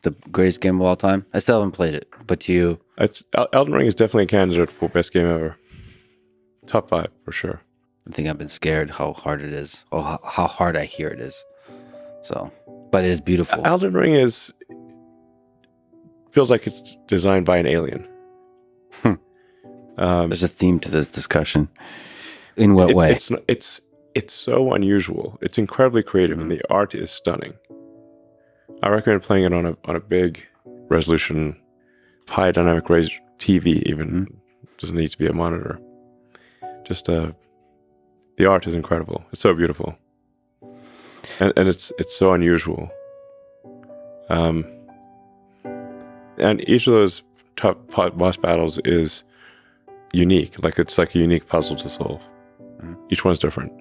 the greatest game of all time? I still haven't played it, but to you, Elden Ring is definitely a candidate for best game ever. Top 5 for sure. I think I've been scared how hard it is, or how hard I hear it is. So, but it is beautiful. Elden Ring feels like it's designed by an alien. There's a theme to this discussion. In what way? It's so unusual. It's incredibly creative, and the art is stunning. I recommend playing it on a big resolution, high dynamic range TV. Even doesn't need to be a monitor. Just the art is incredible. It's so beautiful, and it's so unusual. And each of those top boss battles is unique. Like it's like a unique puzzle to solve. Each one's different.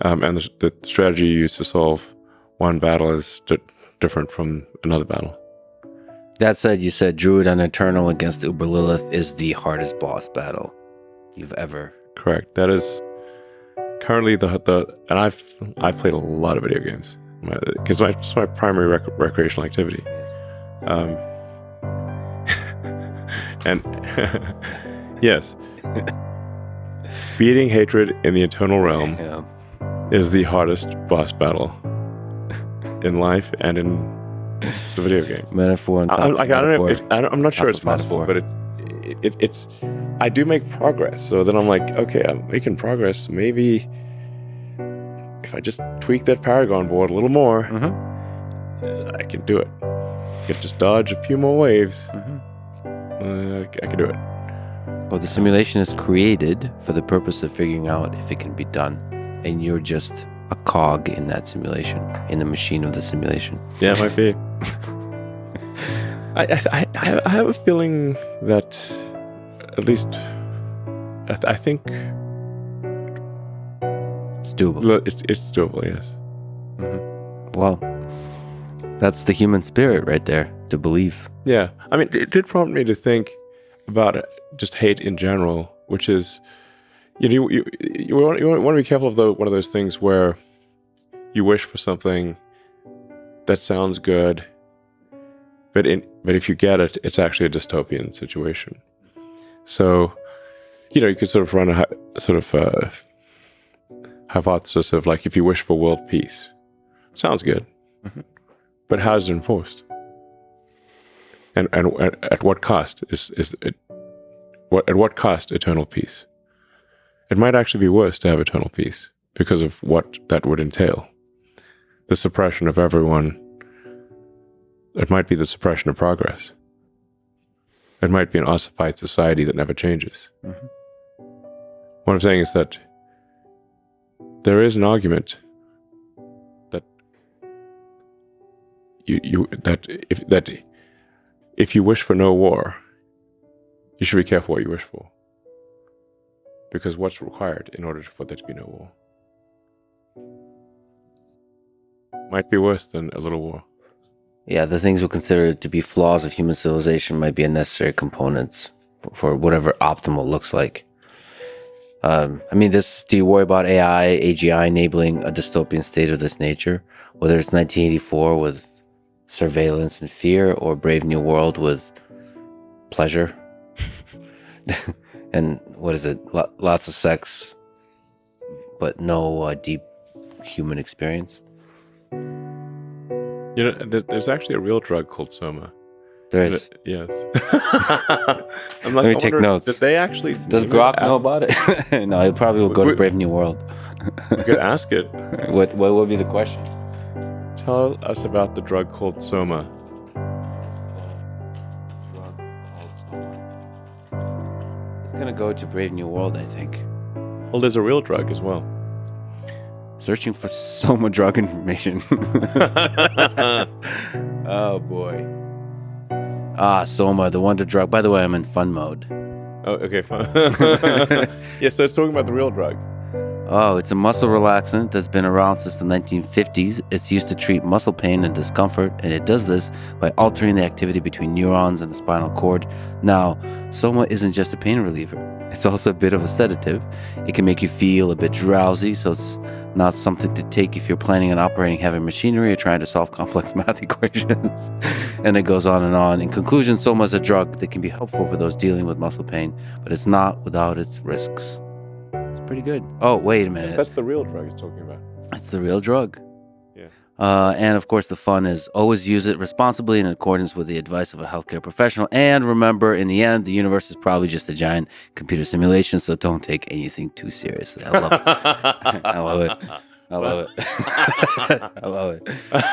And the strategy you use to solve one battle is different from another battle. That said, you said Druid and Eternal against Uber Lilith is the hardest boss battle you've ever. Correct. That is currently and I've played a lot of video games because it's my primary recreational activity. And yes, beating hatred in the Eternal Realm is the hardest boss battle in life and in the video game. Metaphor and I'm not sure it's possible, but it's. I do make progress, so then I'm like, okay, I'm making progress. Maybe if I just tweak that Paragon board a little more, I can do it. I can just dodge a few more waves. I can do it. Well, the simulation is created for the purpose of figuring out if it can be done, and you're just a cog in that simulation, in the machine of the simulation. Yeah, it might be. I have a feeling that at least I think it's doable. It's doable, yes. Well, that's the human spirit right there, to believe. Yeah, I mean, it did prompt me to think about just hate in general, which is, you want to be careful of one of those things where you wish for something that sounds good, but if you get it, it's actually a dystopian situation. So, you could sort of run a hypothesis of like, if you wish for world peace, sounds good, but how is it enforced? And at what cost is it? At what cost eternal peace? It might actually be worse to have eternal peace because of what that would entail. The suppression of everyone. It might be the suppression of progress. It might be an ossified society that never changes. What I'm saying is that there is an argument that if you wish for no war, you should be careful what you wish for. Because what's required in order for there to be no war might be worse than a little war. Yeah, the things we consider to be flaws of human civilization might be a necessary components for whatever optimal looks like. Do you worry about AI, AGI enabling a dystopian state of this nature? Whether it's 1984 with surveillance and fear, or Brave New World with pleasure? And what is it? Lots of sex, but no deep human experience? There's actually a real drug called Soma. There is? Yes. Let me take notes. Did they actually... Does Grok know about it? No, he probably will go to Brave New World. You could ask it. What would be the question? Tell us about the drug called Soma. It's going to go to Brave New World, I think. Well, there's a real drug as well. Searching for Soma drug information. Oh, boy. Soma, the wonder drug. By the way, I'm in fun mode. Oh, okay, fun. Yeah, so it's talking about the real drug. Oh, it's a muscle relaxant that's been around since the 1950s. It's used to treat muscle pain and discomfort, and it does this by altering the activity between neurons and the spinal cord. Now, Soma isn't just a pain reliever. It's also a bit of a sedative. It can make you feel a bit drowsy, so it's not something to take if you're planning on operating heavy machinery or trying to solve complex math equations. And it goes on and on. In conclusion, Soma is a drug that can be helpful for those dealing with muscle pain, but it's not without its risks. It's pretty good. Oh, wait a minute. That's the real drug he's talking about. That's the real drug. Yeah. And of course, the fun is always use it responsibly in accordance with the advice of a healthcare professional. And remember, in the end, the universe is probably just a giant computer simulation, so don't take anything too seriously. I love it. I love it. I love it. I love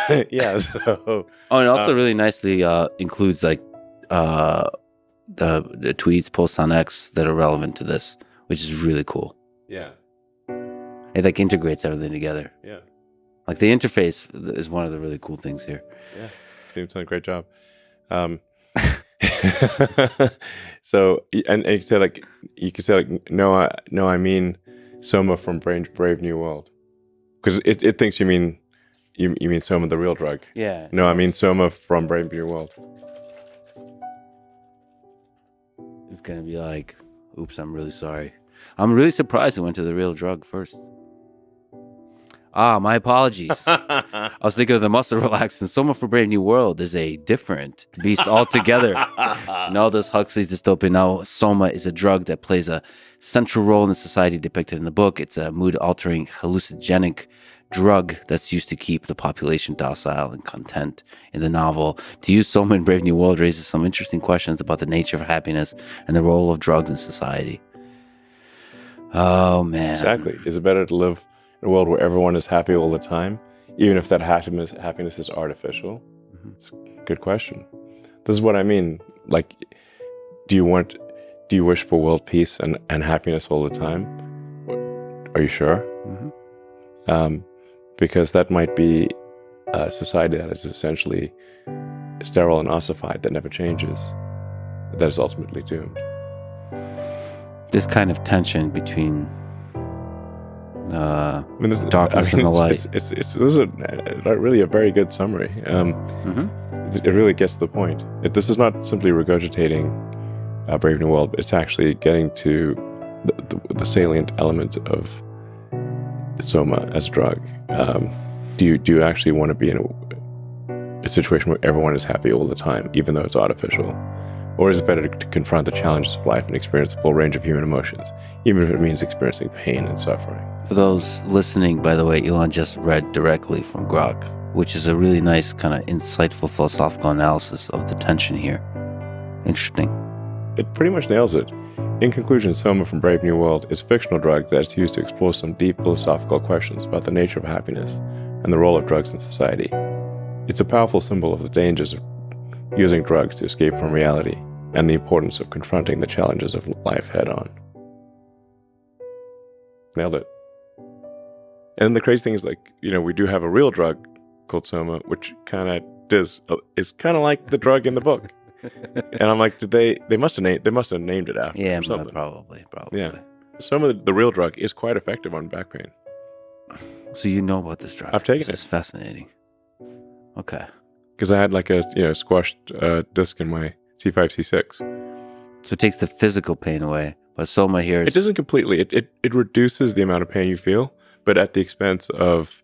it. Yeah. So. Oh, and also really nicely includes like the tweets, posts on X that are relevant to this, which is really cool. Yeah. It like integrates everything together. Yeah. Like the interface is one of the really cool things here. Yeah. Team's done a great job. So, and you could say like, no, I mean Soma from Brave New World. Because it thinks you mean Soma, the real drug. Yeah. No, I mean Soma from Brave New World. It's going to be like, oops, I'm really sorry. I'm really surprised it went to the real drug first. My apologies. I was thinking of the muscle relaxant. Soma for Brave New World is a different beast altogether. No, this Huxley's Dystopia. Now, Soma is a drug that plays a central role in the society depicted in the book. It's a mood-altering, hallucinogenic drug that's used to keep the population docile and content. In the novel, to use Soma in Brave New World raises some interesting questions about the nature of happiness and the role of drugs in society. Oh, man. Exactly. Is it better to live in a world where everyone is happy all the time, even if that happiness is artificial? Mm-hmm. It's a good question. This is what I mean. Like, do you wish for world peace and happiness all the time? Are you sure? Mm-hmm. Because that might be a society that is essentially sterile and ossified, that never changes, that is ultimately doomed. This kind of tension between darkness and the light. This is really a very good summary. It really gets to the point. This is not simply regurgitating Brave New World, but it's actually getting to the salient element of Soma as a drug. Do you actually want to be in a situation where everyone is happy all the time, even though it's artificial? Or is it better to confront the challenges of life and experience the full range of human emotions, even if it means experiencing pain and suffering? For those listening, by the way, Elon just read directly from Grok, which is a really nice, kind of insightful philosophical analysis of the tension here. Interesting. It pretty much nails it. In conclusion, Soma from Brave New World is a fictional drug that is used to explore some deep philosophical questions about the nature of happiness and the role of drugs in society. It's a powerful symbol of the dangers of using drugs to escape from reality and the importance of confronting the challenges of life head on. Nailed it. And the crazy thing is, like, we do have a real drug called Soma, which kind of is kind of like the drug in the book. And I'm like, they must have named it after. Yeah, or something. probably. Yeah. Soma, the real drug, is quite effective on back pain. So you know about this drug? I've taken it. This is fascinating. Okay. Because I had like a squashed disc in my C5, C6. So it takes the physical pain away, but Soma here It doesn't completely. It reduces the amount of pain you feel, but at the expense of